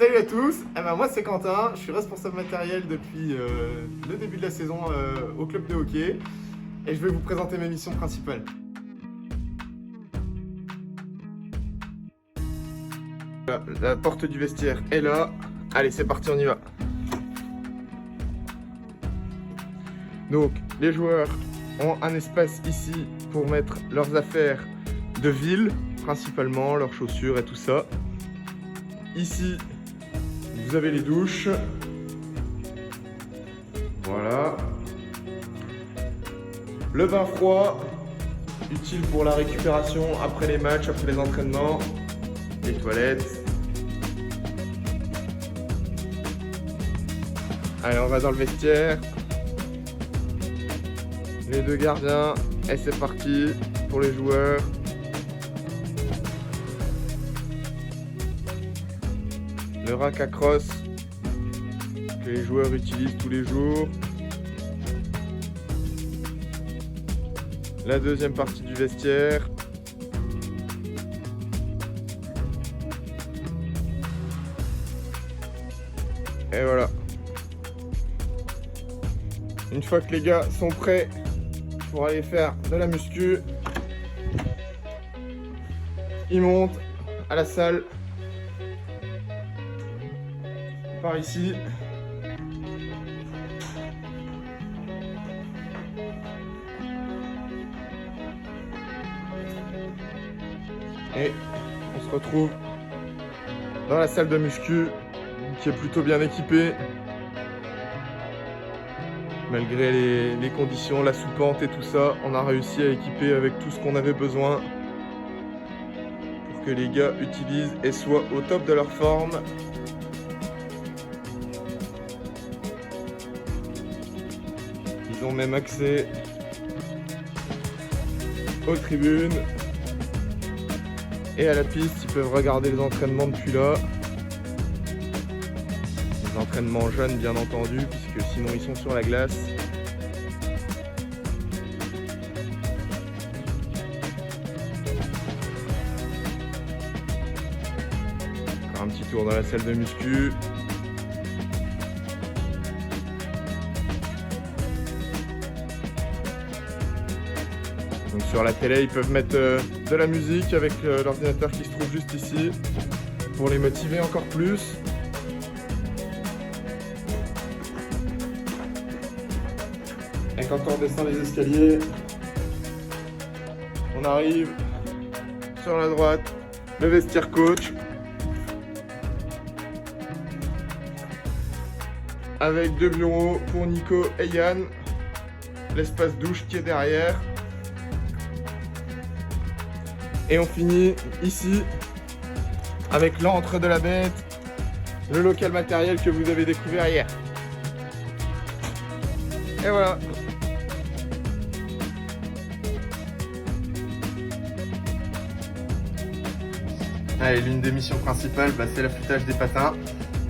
Salut à tous, moi c'est Quentin, je suis responsable matériel depuis le début de la saison au club de hockey et je vais vous présenter mes missions principales. La porte du vestiaire est là, allez c'est parti, on y va. Donc les joueurs ont un espace ici pour mettre leurs affaires de ville, principalement leurs chaussures et tout ça. Ici, vous avez les douches. Voilà. Le bain froid, utile pour la récupération après les matchs, après les entraînements. Les toilettes. Allez, on va dans le vestiaire. Les deux gardiens. Et c'est parti pour les joueurs. Le rack à crosse que les joueurs utilisent tous les jours. La deuxième partie du vestiaire. Et voilà. Une fois que les gars sont prêts pour aller faire de la muscu, ils montent à la salle. Par ici. Et on se retrouve dans la salle de muscu qui est plutôt bien équipée. Malgré les conditions, la sous-pente et tout ça, on a réussi à équiper avec tout ce qu'on avait besoin pour que les gars utilisent et soient au top de leur forme. Ils ont même accès aux tribunes et à la piste. Ils peuvent regarder les entraînements depuis là. Les entraînements jeunes bien entendu, puisque sinon ils sont sur la glace. Encore un petit tour dans la salle de muscu. Donc sur la télé, ils peuvent mettre de la musique avec l'ordinateur qui se trouve juste ici pour les motiver encore plus. Et quand on descend les escaliers, on arrive sur la droite, le vestiaire coach, avec deux bureaux pour Nico et Yann, l'espace douche qui est derrière. Et on finit ici avec l'antre de la bête, le local matériel que vous avez découvert hier. Et voilà. Allez, l'une des missions principales, c'est l'affûtage des patins.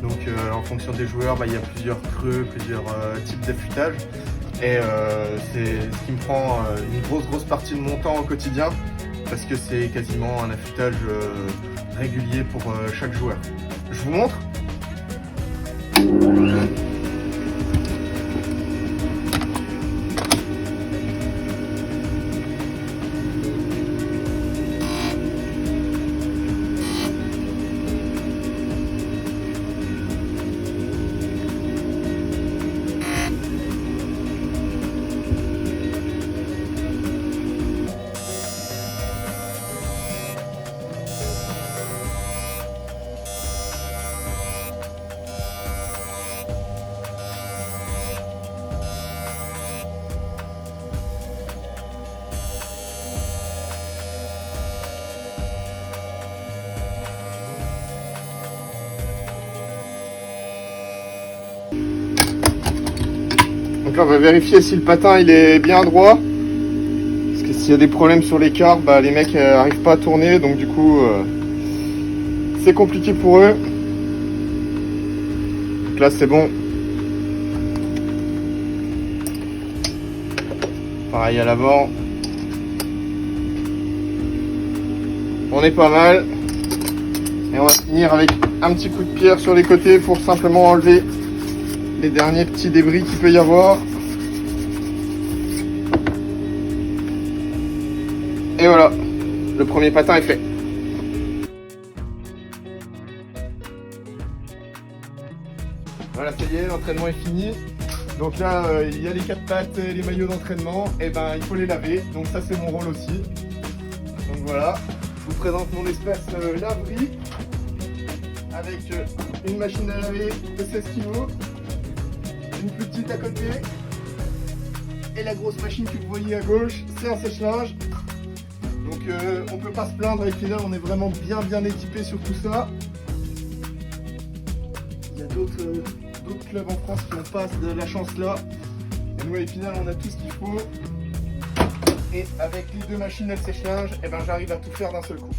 Donc en fonction des joueurs, il y a plusieurs creux, plusieurs types d'affûtage. Et c'est ce qui me prend une grosse partie de mon temps au quotidien, parce que c'est quasiment un affûtage régulier pour chaque joueur. Je vous montre. Donc là on va vérifier si le patin il est bien droit, parce que s'il y a des problèmes sur l'écart, les mecs n'arrivent pas à tourner, donc du coup c'est compliqué pour eux. Donc là c'est bon. Pareil à l'avant. On est pas mal. Et Et on va finir avec un petit coup de pierre sur les côtés pour simplement enlever les derniers petits débris qu'il peut y avoir. Et voilà, le premier patin est fait. Voilà, ça y est, l'entraînement est fini. Donc là, il y a les 4 pattes et les maillots d'entraînement. Et ben, il faut les laver. Donc ça, c'est mon rôle aussi. Donc voilà, je vous présente mon espace laverie avec une machine à laver de 16 kg, une plus petite à côté et la grosse machine que vous voyez à gauche, c'est un sèche-linge. Donc on peut pas se plaindre, avec Final on est vraiment bien équipé sur tout ça. Il y a d'autres clubs en France qui n'ont pas de la chance là. Et nous avec Final on a tout ce qu'il faut. Et avec les 2 machines à sèche-linge, eh ben, j'arrive à tout faire d'un seul coup.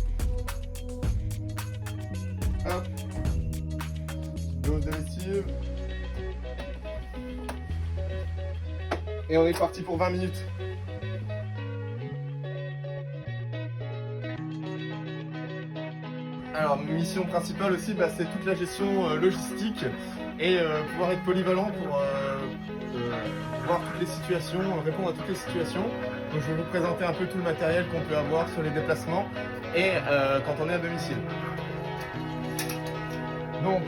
Hop. Dose de lessive. Et on est parti pour 20 minutes. Alors, mission principale aussi, c'est toute la gestion logistique et pouvoir être polyvalent pour voir toutes les situations, répondre à toutes les situations. Donc, je vais vous présenter un peu tout le matériel qu'on peut avoir sur les déplacements et quand on est à domicile. Donc,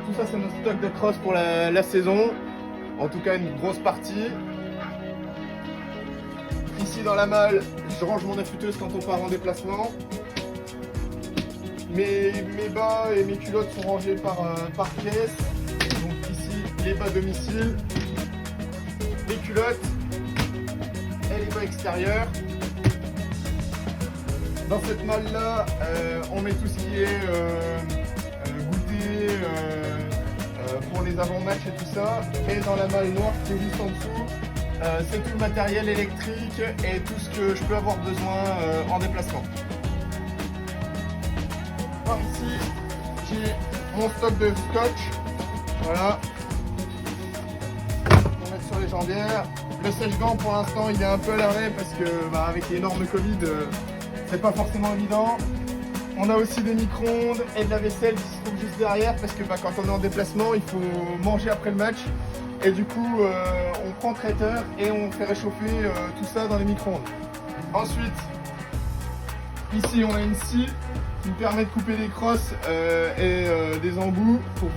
tout ça, c'est notre stock de cross pour la saison. En tout cas, une grosse partie. Ici, dans la malle, je range mon affûteuse quand on part en déplacement. Mes bas et mes culottes sont rangés par pièce. Donc ici, les bas domicile, les culottes et les bas extérieurs. Dans cette malle-là, on met tout ce qui est goûter pour les avant-matchs et tout ça. Et dans la malle noire qui est juste en dessous, c'est tout le matériel électrique et tout ce que je peux avoir besoin en déplacement. Par ici, j'ai mon stock de scotch. Voilà. On va mettre sur les jambières. Le sèche-gants pour l'instant il est un peu à l'arrêt parce que avec les normes Covid, c'est pas forcément évident. On a aussi des micro-ondes et de la vaisselle qui se trouve juste derrière parce que quand on est en déplacement, il faut manger après le match. Et du coup, on prend traiteur et on fait réchauffer tout ça dans les micro-ondes. Ensuite, ici on a une scie qui me permet de couper des crosses et des embouts pour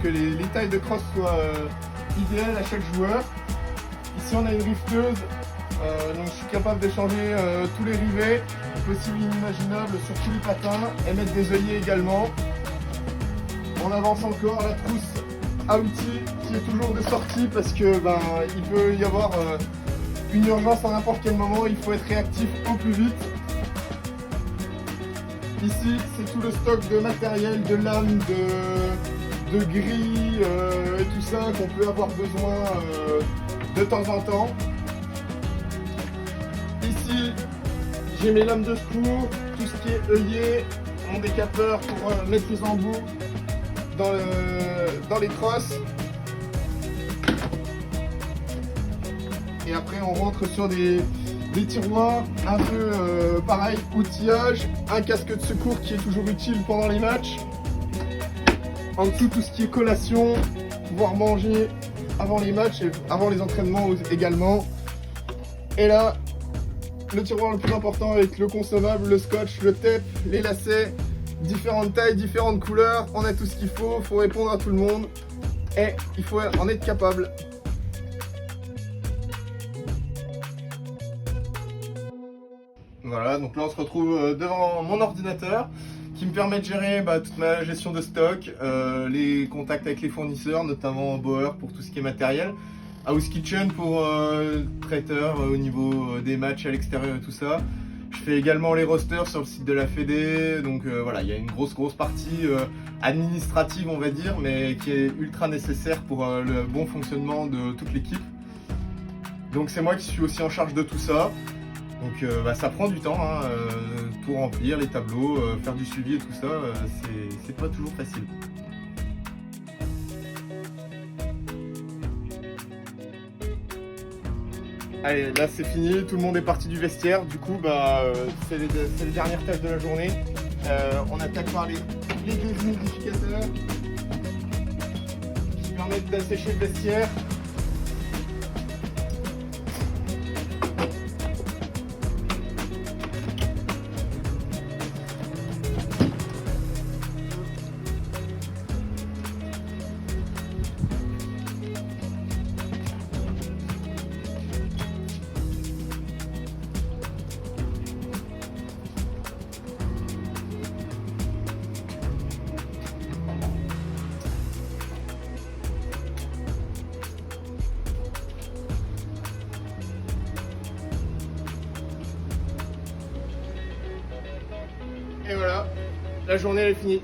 que les tailles de crosses soient idéales à chaque joueur. Ici on a une rifteuse, donc je suis capable de changer tous les rivets possibles et inimaginables sur tous les patins et mettre des œillets également. On avance encore la trousse à outils qui est toujours de sortie parce que il peut y avoir une urgence à n'importe quel moment, il faut être réactif au plus vite. Ici, c'est tout le stock de matériel, de lames, de grilles et tout ça qu'on peut avoir besoin de temps en temps. Ici, j'ai mes lames de secours, tout ce qui est œillet, mon décapeur pour mettre les embouts dans les crosses. Et après, on rentre sur des tiroirs, un peu pareil, outillage, un casque de secours qui est toujours utile pendant les matchs. En dessous, tout ce qui est collation, pouvoir manger avant les matchs et avant les entraînements également. Et là, le tiroir le plus important avec le consommable, le scotch, le tape, les lacets, différentes tailles, différentes couleurs. On a tout ce qu'il faut répondre à tout le monde et il faut en être capable. Voilà, donc là on se retrouve devant mon ordinateur qui me permet de gérer toute ma gestion de stock, les contacts avec les fournisseurs, notamment Bauer pour tout ce qui est matériel, House Kitchen pour traiteur au niveau des matchs à l'extérieur et tout ça. Je fais également les rosters sur le site de la Fédé, donc voilà, il y a une grosse partie administrative on va dire, mais qui est ultra nécessaire pour le bon fonctionnement de toute l'équipe. Donc c'est moi qui suis aussi en charge de tout ça. Donc ça prend du temps, tout remplir, les tableaux, faire du suivi et tout ça, c'est pas toujours facile. Allez, là c'est fini, tout le monde est parti du vestiaire, du coup c'est les dernières tâches de la journée. On attaque par les deux humidificateurs qui permettent d'assécher le vestiaire. Et voilà, la journée elle est finie.